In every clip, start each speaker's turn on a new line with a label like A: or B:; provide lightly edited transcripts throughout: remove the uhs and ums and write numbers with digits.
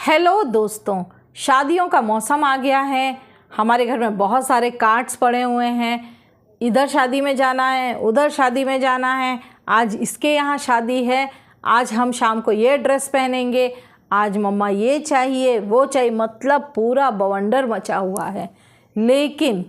A: Hello दोस्तों, शादियों का मौसम आ गया है। हमारे घर में बहुत सारे कार्ड्स पड़े हुए हैं। इधर शादी में जाना है, उधर शादी में जाना है, आज इसके यहाँ शादी है, आज हम शाम को ये ड्रेस पहनेंगे, आज मम्मा ये चाहिए वो चाहिए, मतलब पूरा बवंडर मचा हुआ है। लेकिन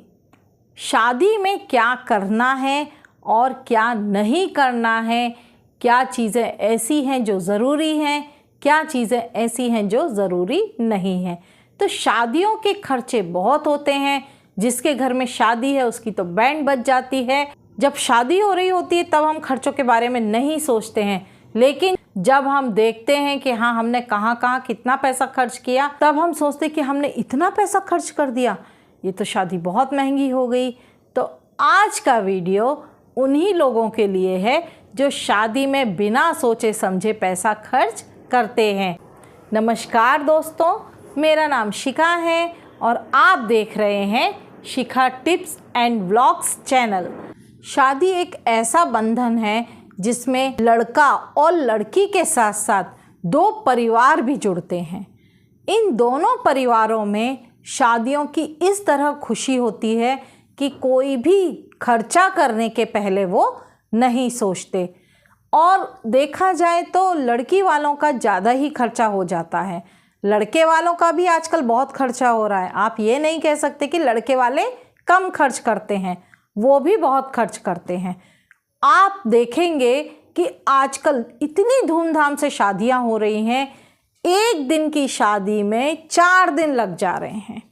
A: शादी में क्या करना है और क्या नहीं करना है, क्या चीज़ें ऐसी हैं जो ज़रूरी हैं, क्या चीज़ें ऐसी हैं जो ज़रूरी नहीं हैं। तो शादियों के खर्चे बहुत होते हैं। जिसके घर में शादी है उसकी तो बैंड बज जाती है। जब शादी हो रही होती है तब हम खर्चों के बारे में नहीं सोचते हैं, लेकिन जब हम देखते हैं कि हाँ हमने कहाँ कहाँ कितना पैसा खर्च किया, तब हम सोचते कि हमने इतना पैसा खर्च कर दिया, ये तो शादी बहुत महंगी हो गई। तो आज का वीडियो उन्हीं लोगों के लिए है जो शादी में बिना सोचे समझे पैसा खर्च करते हैं। नमस्कार दोस्तों, मेरा नाम शिखा है और आप देख रहे हैं शिखा टिप्स एंड व्लॉग्स चैनल। शादी एक ऐसा बंधन है जिसमें लड़का और लड़की के साथ साथ दो परिवार भी जुड़ते हैं। इन दोनों परिवारों में शादियों की इस तरह खुशी होती है कि कोई भी खर्चा करने के पहले वो नहीं सोचते। और देखा जाए तो लड़की वालों का ज़्यादा ही खर्चा हो जाता है। लड़के वालों का भी आजकल बहुत खर्चा हो रहा है। आप ये नहीं कह सकते कि लड़के वाले कम खर्च करते हैं, वो भी बहुत खर्च करते हैं। आप देखेंगे कि आजकल इतनी धूमधाम से शादियां हो रही हैं, एक दिन की शादी में 4 दिन लग जा रहे हैं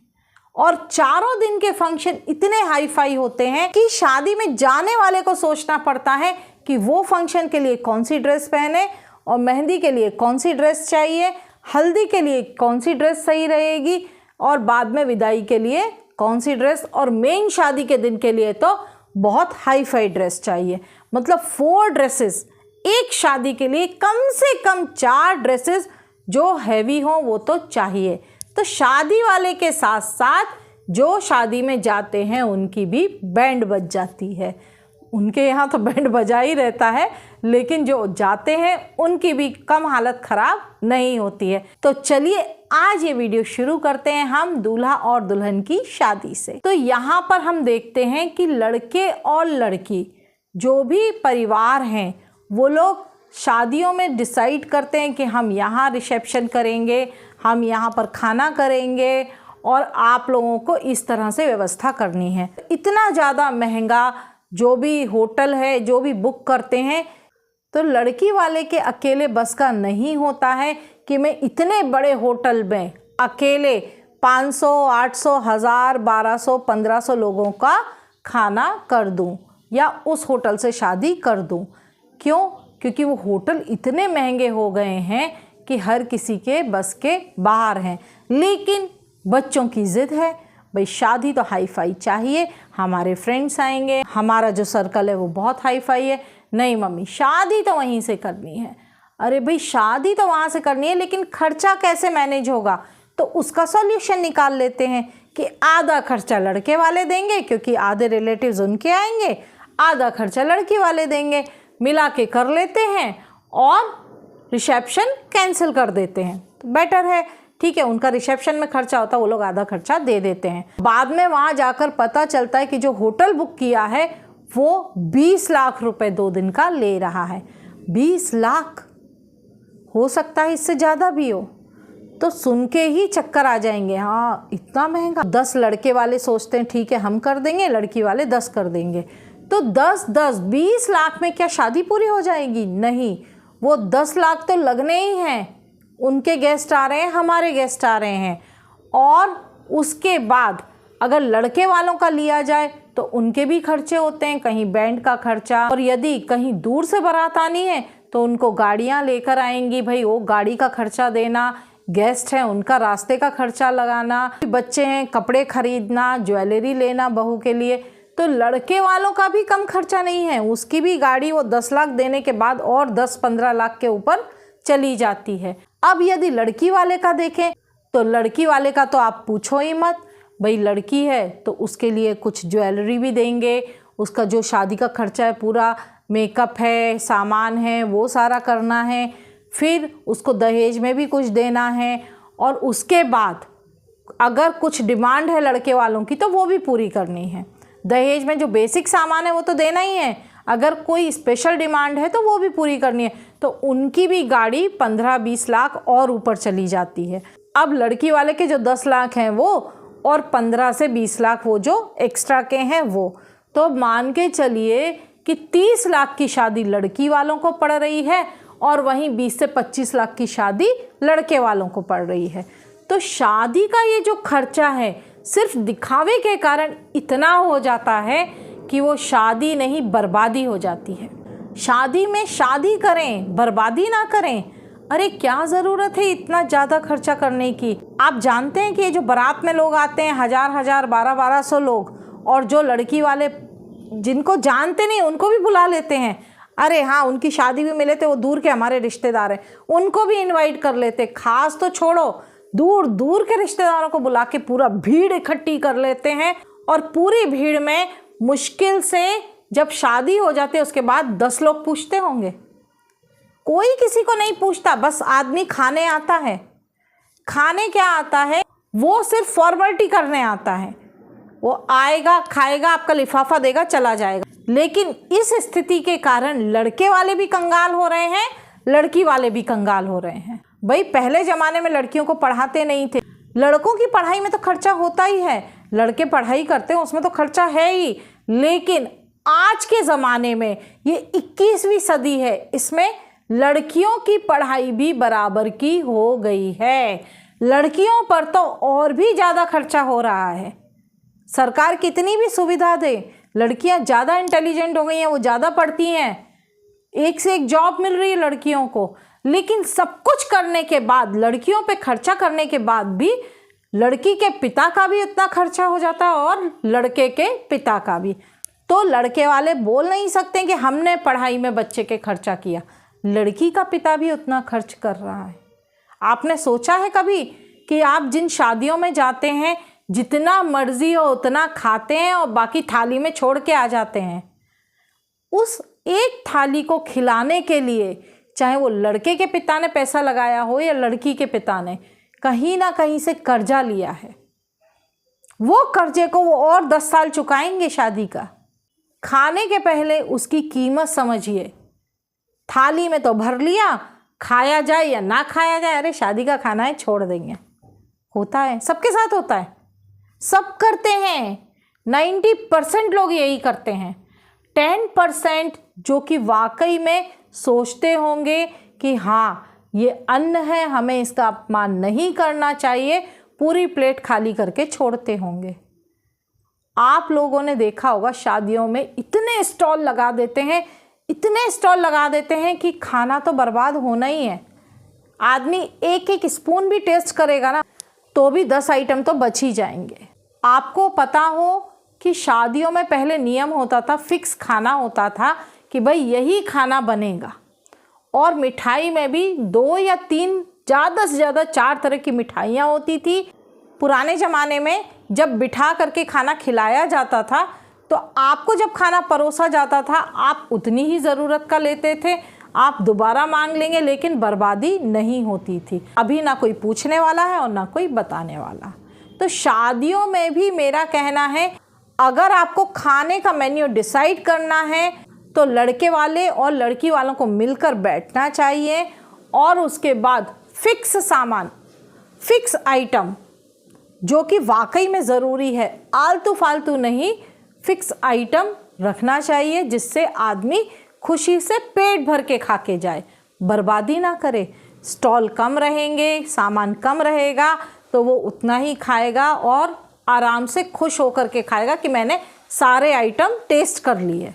A: और चारों दिन के फंक्शन इतने हाई फाई होते हैं कि शादी में जाने वाले को सोचना पड़ता है कि वो फंक्शन के लिए कौन सी ड्रेस पहने और मेहंदी के लिए कौन सी ड्रेस चाहिए, हल्दी के लिए कौन सी ड्रेस सही रहेगी और बाद में विदाई के लिए कौन सी ड्रेस, और मेन शादी के दिन के लिए तो बहुत हाई फाई ड्रेस चाहिए। मतलब 4 ड्रेसेस एक शादी के लिए, कम से कम 4 ड्रेसेस जो हैवी हों वो तो चाहिए। तो शादी वाले के साथ साथ जो शादी में जाते हैं उनकी भी बैंड बज जाती है। उनके यहाँ तो बैंड बजा ही रहता है, लेकिन जो जाते हैं उनकी भी कम हालत ख़राब नहीं होती है। तो चलिए आज ये वीडियो शुरू करते हैं हम दूल्हा और दुल्हन की शादी से। तो यहाँ पर हम देखते हैं कि लड़के और लड़की जो भी परिवार हैं वो लोग शादियों में डिसाइड करते हैं कि हम यहाँ रिसेप्शन करेंगे, हम यहाँ पर खाना करेंगे और आप लोगों को इस तरह से व्यवस्था करनी है। इतना ज़्यादा महंगा जो भी होटल है, जो भी बुक करते हैं, तो लड़की वाले के अकेले बस का नहीं होता है कि मैं इतने बड़े होटल में अकेले 500, 800, 1000, 1200, 1500 लोगों का खाना कर दूं या उस होटल से शादी कर दूं। क्यों? क्योंकि वो होटल इतने महंगे हो गए हैं कि हर किसी के बस के बाहर हैं। लेकिन बच्चों की ज़िद है, भाई शादी तो हाई फाई चाहिए, हमारे फ्रेंड्स आएंगे, हमारा जो सर्कल है वो बहुत हाई फाई है, नहीं मम्मी शादी तो वहीं से करनी है। अरे भाई शादी तो वहाँ से करनी है, लेकिन खर्चा कैसे मैनेज होगा? तो उसका सॉल्यूशन निकाल लेते हैं कि आधा खर्चा लड़के वाले देंगे क्योंकि आधे रिलेटिव्स उनके आएंगे, आधा खर्चा लड़की वाले देंगे, मिला के कर लेते हैं और रिसेप्शन कैंसिल कर देते हैं। तो बेटर है, ठीक है, उनका रिसेप्शन में खर्चा होता है, वो लोग आधा खर्चा दे देते हैं। बाद में वहाँ जाकर पता चलता है कि जो होटल बुक किया है वो 20 लाख रुपए 2 दिन का ले रहा है। 20 लाख, हो सकता है इससे ज़्यादा भी हो। तो सुन के ही चक्कर आ जाएंगे, हाँ इतना महंगा। 10 लड़के वाले सोचते हैं ठीक है हम कर देंगे, लड़की वाले 10 कर देंगे। तो 10-10 20 लाख में क्या शादी पूरी हो जाएगी? नहीं, वो 10 लाख तो लगने ही हैं। उनके गेस्ट आ रहे हैं, हमारे गेस्ट आ रहे हैं, और उसके बाद अगर लड़के वालों का लिया जाए तो उनके भी खर्चे होते हैं, कहीं बैंड का खर्चा, और यदि कहीं दूर से बारात आनी है तो उनको गाड़ियां लेकर आएंगी, भाई वो गाड़ी का खर्चा देना, गेस्ट हैं उनका रास्ते का खर्चा लगाना, बच्चे हैं कपड़े खरीदना, ज्वेलरी लेना बहू के लिए। तो लड़के वालों का भी कम खर्चा नहीं है, उसकी भी गाड़ी वो 10 लाख देने के बाद और 10-15 लाख के ऊपर चली जाती है। अब यदि लड़की वाले का देखें तो लड़की वाले का तो आप पूछो ही मत। भाई लड़की है तो उसके लिए कुछ ज्वेलरी भी देंगे, उसका जो शादी का खर्चा है पूरा, मेकअप है, सामान है, वो सारा करना है, फिर उसको दहेज में भी कुछ देना है, और उसके बाद अगर कुछ डिमांड है लड़के वालों की तो वो भी पूरी करनी है। दहेज में जो बेसिक सामान है वो तो देना ही है, अगर कोई स्पेशल डिमांड है तो वो भी पूरी करनी है, तो उनकी भी गाड़ी 15-20 लाख और ऊपर चली जाती है। अब लड़की वाले के जो 10 लाख हैं वो, और 15 से 20 लाख वो जो एक्स्ट्रा के हैं वो, तो मान के चलिए कि 30 लाख की शादी लड़की वालों को पड़ रही है और वहीं 20 से 25 लाख की शादी लड़के वालों को पड़ रही है। तो शादी का ये जो खर्चा है सिर्फ दिखावे के कारण इतना हो जाता है कि वो शादी नहीं बर्बादी हो जाती है। शादी में शादी करें, बर्बादी ना करें। अरे क्या ज़रूरत है इतना ज़्यादा खर्चा करने की। आप जानते हैं कि ये जो बारात में लोग आते हैं 1000-1000, 1200-1200 लोग, और जो लड़की वाले जिनको जानते नहीं उनको भी बुला लेते हैं। अरे हाँ, उनकी शादी भी मिले थे, वो दूर के हमारे रिश्तेदार हैं, उनको भी इनवाइट कर लेते। खास तो छोड़ो, दूर दूर के रिश्तेदारों को बुला के पूरा भीड़ इकट्ठी कर लेते हैं, और पूरी भीड़ में मुश्किल से जब शादी हो जाती है उसके बाद 10 लोग पूछते होंगे। कोई किसी को नहीं पूछता, बस आदमी खाने आता है। खाने क्या आता है, वो सिर्फ फॉर्मेलिटी करने आता है। वो आएगा, खाएगा, आपका लिफाफा देगा, चला जाएगा। लेकिन इस स्थिति के कारण लड़के वाले भी कंगाल हो रहे हैं, लड़की वाले भी कंगाल हो रहे हैं। भाई पहले ज़माने में लड़कियों को पढ़ाते नहीं थे, लड़कों की पढ़ाई में तो खर्चा होता ही है, लड़के पढ़ाई करते हैं उसमें तो खर्चा है ही। लेकिन आज के ज़माने में ये 21वीं सदी है, इसमें लड़कियों की पढ़ाई भी बराबर की हो गई है। लड़कियों पर तो और भी ज़्यादा खर्चा हो रहा है। सरकार कितनी भी सुविधा दे, लड़कियां ज़्यादा इंटेलिजेंट हो गई हैं, वो ज़्यादा पढ़ती हैं, एक से एक जॉब मिल रही है लड़कियों को। लेकिन सब कुछ करने के बाद, लड़कियों पे खर्चा करने के बाद भी लड़की के पिता का भी उतना खर्चा हो जाता है और लड़के के पिता का भी। तो लड़के वाले बोल नहीं सकते कि हमने पढ़ाई में बच्चे के खर्चा किया, लड़की का पिता भी उतना खर्च कर रहा है। आपने सोचा है कभी कि आप जिन शादियों में जाते हैं जितना मर्जी हो उतना खाते हैं और बाकी थाली में छोड़ के आ जाते हैं। उस एक थाली को खिलाने के लिए चाहे वो लड़के के पिता ने पैसा लगाया हो या लड़की के पिता ने, कहीं ना कहीं से कर्जा लिया है। वो कर्जे को वो और 10 साल चुकाएंगे शादी का। खाने के पहले उसकी कीमत समझिए। थाली में तो भर लिया, खाया जाए या ना खाया जाए, अरे शादी का खाना है छोड़ देंगे। होता है, सबके साथ होता है, सब करते हैं। 90% लोग यही करते हैं। 10% जो कि वाकई में सोचते होंगे कि हाँ ये अन्न है, हमें इसका अपमान नहीं करना चाहिए, पूरी प्लेट खाली करके छोड़ते होंगे। आप लोगों ने देखा होगा शादियों में इतने स्टॉल लगा देते हैं, इतने स्टॉल लगा देते हैं कि खाना तो बर्बाद होना ही है। आदमी एक एक स्पून भी टेस्ट करेगा ना तो भी 10 आइटम तो बच ही जाएंगे। आपको पता हो कि शादियों में पहले नियम होता था, फिक्स खाना होता था कि भाई यही खाना बनेगा, और मिठाई में भी 2 या 3, ज़्यादा से ज़्यादा 4 तरह की मिठाइयाँ होती थी। पुराने ज़माने में जब बिठा करके खाना खिलाया जाता था तो आपको जब खाना परोसा जाता था आप उतनी ही ज़रूरत का लेते थे, आप दोबारा मांग लेंगे, लेकिन बर्बादी नहीं होती थी। अभी ना कोई पूछने वाला है और ना कोई बताने वाला। तो शादियों में भी मेरा कहना है, अगर आपको खाने का मेन्यू डिसाइड करना है तो लड़के वाले और लड़की वालों को मिलकर बैठना चाहिए, और उसके बाद फिक्स सामान, फिक्स आइटम जो कि वाकई में ज़रूरी है, आलतू फालतू नहीं, फिक्स आइटम रखना चाहिए जिससे आदमी खुशी से पेट भर के खा के जाए, बर्बादी ना करे। स्टॉल कम रहेंगे, सामान कम रहेगा तो वो उतना ही खाएगा और आराम से खुश होकर के खाएगा कि मैंने सारे आइटम टेस्ट कर लिए।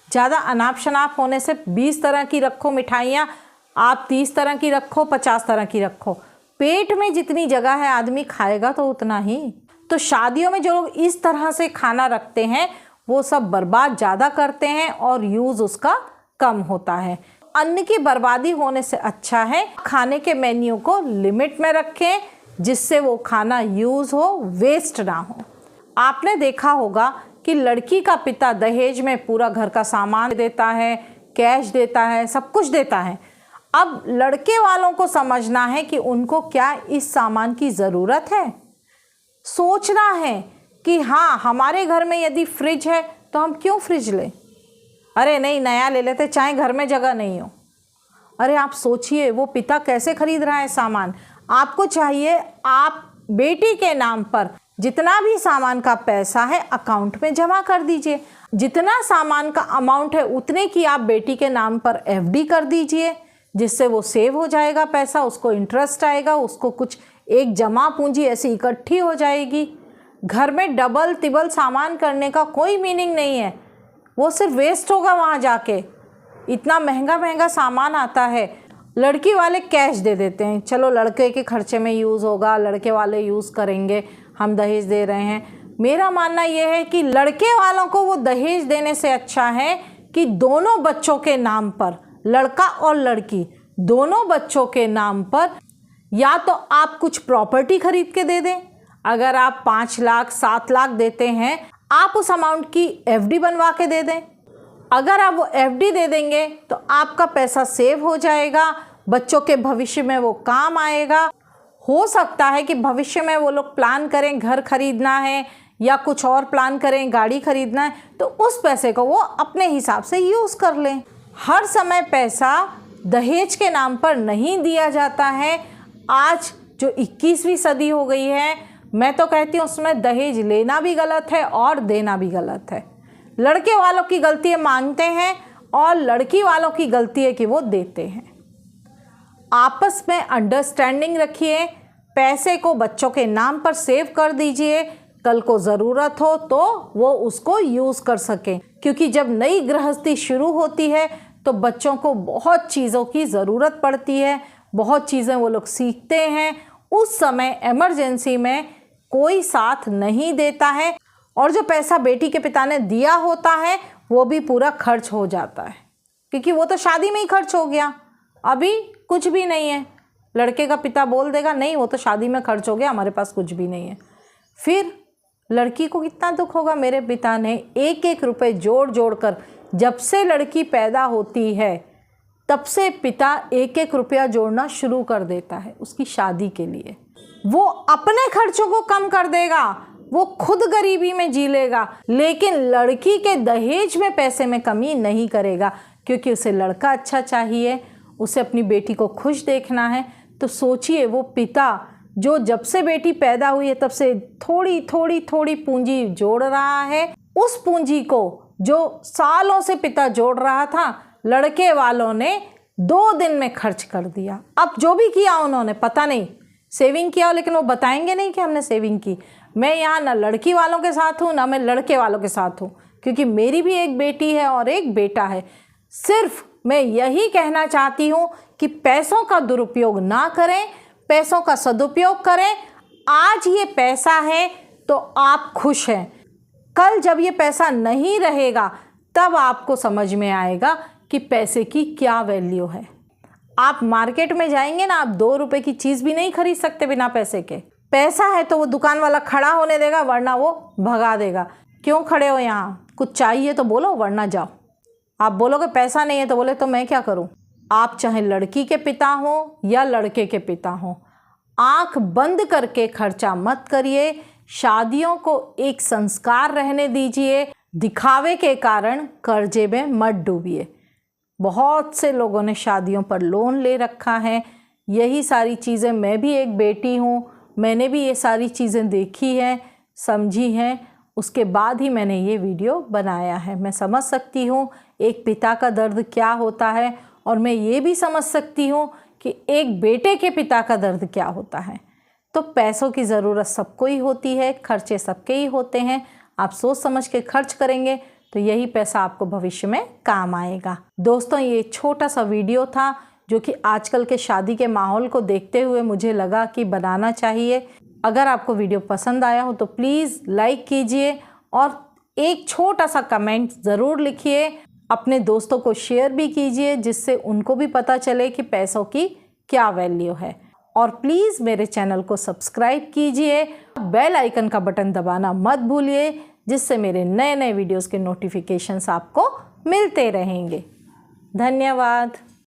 A: ज़्यादा अनाप शनाप होने से 20 तरह की रखो मिठाइयाँ, आप 30 तरह की रखो, 50 तरह की रखो, पेट में जितनी जगह है आदमी खाएगा तो उतना ही। तो शादियों में जो लोग इस तरह से खाना रखते हैं वो सब बर्बाद ज़्यादा करते हैं और यूज़ उसका कम होता है। अन्न की बर्बादी होने से अच्छा है खाने के मेन्यू को लिमिट में रखें जिससे वो खाना यूज़ हो, वेस्ट ना हो। आपने देखा होगा कि लड़की का पिता दहेज में पूरा घर का सामान देता है, कैश देता है, सब कुछ देता है। अब लड़के वालों को समझना है कि उनको क्या इस सामान की ज़रूरत है। सोचना है कि हाँ, हमारे घर में यदि फ्रिज है तो हम क्यों फ्रिज लें, अरे नहीं नया ले लेते, चाहे घर में जगह नहीं हो। अरे आप सोचिए वो पिता कैसे खरीद रहा है सामान। आपको चाहिए आप बेटी के नाम पर जितना भी सामान का पैसा है अकाउंट में जमा कर दीजिए। जितना सामान का अमाउंट है उतने की आप बेटी के नाम पर एफडी कर दीजिए, जिससे वो सेव हो जाएगा पैसा, उसको इंटरेस्ट आएगा, उसको कुछ एक जमा पूंजी ऐसी इकट्ठी हो जाएगी। घर में डबल तिबल सामान करने का कोई मीनिंग नहीं है, वो सिर्फ वेस्ट होगा वहाँ जाके। इतना महंगा महंगा सामान आता है। लड़की वाले कैश दे देते हैं, चलो लड़के के खर्चे में यूज़ होगा, लड़के वाले यूज़ करेंगे, हम दहेज दे रहे हैं। मेरा मानना यह है कि लड़के वालों को वो दहेज देने से अच्छा है कि दोनों बच्चों के नाम पर, लड़का और लड़की दोनों बच्चों के नाम पर, या तो आप कुछ प्रॉपर्टी खरीद के दे दें। अगर आप 5 लाख 7 लाख देते हैं, आप उस अमाउंट की एफडी बनवा के दे दें। अगर आप वो एफडी दे देंगे तो आपका पैसा सेव हो जाएगा, बच्चों के भविष्य में वो काम आएगा। हो सकता है कि भविष्य में वो लोग प्लान करें घर खरीदना है या कुछ और प्लान करें गाड़ी खरीदना है, तो उस पैसे को वो अपने हिसाब से यूज़ कर लें। हर समय पैसा दहेज के नाम पर नहीं दिया जाता है। आज जो 21वीं सदी हो गई है, मैं तो कहती हूँ उसमें दहेज लेना भी गलत है और देना भी गलत है। लड़के वालों की गलती है मांगते हैं और लड़की वालों की गलती है कि वो देते हैं। आपस में अंडरस्टैंडिंग रखिए, पैसे को बच्चों के नाम पर सेव कर दीजिए, कल को ज़रूरत हो तो वो उसको यूज़ कर सकें। क्योंकि जब नई गृहस्थी शुरू होती है तो बच्चों को बहुत चीज़ों की ज़रूरत पड़ती है, बहुत चीज़ें वो लोग सीखते हैं। उस समय इमरजेंसी में कोई साथ नहीं देता है और जो पैसा बेटी के पिता ने दिया होता है वो भी पूरा खर्च हो जाता है, क्योंकि वो तो शादी में ही खर्च हो गया, अभी कुछ भी नहीं है। लड़के का पिता बोल देगा नहीं वो तो शादी में खर्च हो गया, हमारे पास कुछ भी नहीं है। फिर लड़की को कितना दुख होगा। मेरे पिता ने एक एक रुपये जोड़ जोड़ कर, जब से लड़की पैदा होती है तब से पिता एक एक रुपया जोड़ना शुरू कर देता है उसकी शादी के लिए। वो अपने खर्चों को कम कर देगा, वो खुद गरीबी में जी लेगा, लेकिन लड़की के दहेज में पैसे में कमी नहीं करेगा, क्योंकि उसे लड़का अच्छा चाहिए, उसे अपनी बेटी को खुश देखना है। तो सोचिए वो पिता जो जब से बेटी पैदा हुई है तब से थोड़ी थोड़ी थोड़ी पूंजी जोड़ रहा है, उस पूंजी को जो सालों से पिता जोड़ रहा था, लड़के वालों ने 2 दिन में खर्च कर दिया। अब जो भी किया उन्होंने, पता नहीं सेविंग किया, लेकिन वो बताएंगे नहीं कि हमने सेविंग की। मैं यहाँ ना लड़की वालों के साथ हूँ ना मैं लड़के वालों के साथ हूँ, क्योंकि मेरी भी एक बेटी है और एक बेटा है। सिर्फ मैं यही कहना चाहती हूँ कि पैसों का दुरुपयोग ना करें, पैसों का सदुपयोग करें। आज ये पैसा है तो आप खुश हैं, कल जब ये पैसा नहीं रहेगा तब आपको समझ में आएगा कि पैसे की क्या वैल्यू है। आप मार्केट में जाएंगे ना, आप 2 रुपए की चीज़ भी नहीं खरीद सकते बिना पैसे के। पैसा है तो वो दुकान वाला खड़ा होने देगा, वरना वो भगा देगा। क्यों खड़े हो यहाँ, कुछ चाहिए तो बोलो वरना जाओ। आप बोलोगे पैसा नहीं है तो बोले तो मैं क्या करूँ। आप चाहे लड़की के पिता हो या लड़के के पिता हो, आंख बंद करके खर्चा मत करिए। शादियों को एक संस्कार रहने दीजिए, दिखावे के कारण कर्जे में मत डूबिए। बहुत से लोगों ने शादियों पर लोन ले रखा है। यही सारी चीज़ें, मैं भी एक बेटी हूँ, मैंने भी ये सारी चीज़ें देखी हैं, समझी हैं, उसके बाद ही मैंने ये वीडियो बनाया है। मैं समझ सकती हूँ एक पिता का दर्द क्या होता है, और मैं ये भी समझ सकती हूँ कि एक बेटे के पिता का दर्द क्या होता है। तो पैसों की ज़रूरत सबको ही होती है, खर्चे सबके ही होते हैं। आप सोच समझ के खर्च करेंगे तो यही पैसा आपको भविष्य में काम आएगा। दोस्तों, ये छोटा सा वीडियो था जो कि आजकल के शादी के माहौल को देखते हुए मुझे लगा कि बनाना चाहिए। अगर आपको वीडियो पसंद आया हो तो प्लीज़ लाइक कीजिए और एक छोटा सा कमेंट ज़रूर लिखिए। अपने दोस्तों को शेयर भी कीजिए, जिससे उनको भी पता चले कि पैसों की क्या वैल्यू है। और प्लीज़ मेरे चैनल को सब्सक्राइब कीजिए, बेल आइकन का बटन दबाना मत भूलिए, जिससे मेरे नए नए वीडियोज़ के नोटिफिकेशंस आपको मिलते रहेंगे। धन्यवाद।